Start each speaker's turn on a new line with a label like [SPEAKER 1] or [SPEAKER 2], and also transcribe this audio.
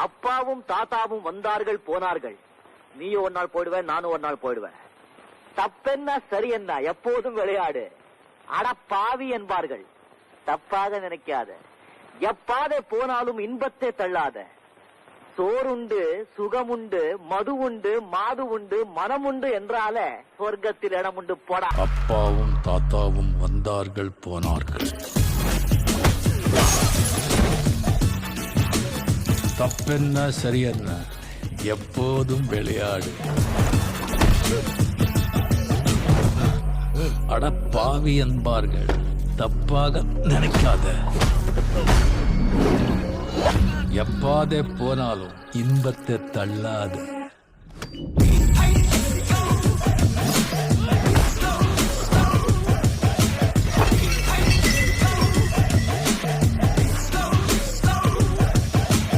[SPEAKER 1] அப்பாவும் தாத்தாவும் வந்தார்கள் போனார்கள். நீயும் ஒரு நாள் போயிடுவேன், நானும் ஒரு நாள் போயிடுவேன். தப்பென்ன சரி என்ன, எப்போதும் விளையாடு. அட பாவி என்பார்கள், தப்பாக நினைக்காத. எப்பாதை போனாலும் இன்பத்தை தள்ளாத. சோறுண்டு, சுகமுண்டு, மது உண்டு, மாது உண்டு, மனமுண்டு என்றால சொர்க்கத்தில் இடம் உண்டு போடா.
[SPEAKER 2] அப்பாவும் தாத்தாவும் வந்தார்கள் போனார்கள். தப்பென்ன சரியென்ன, எப்போதும் விளையாடு. அட பாவி என்பார்கள், தப்பாக நினைக்காத. எப்பாதே போனாலும் இன்பத்தை தள்ளாது.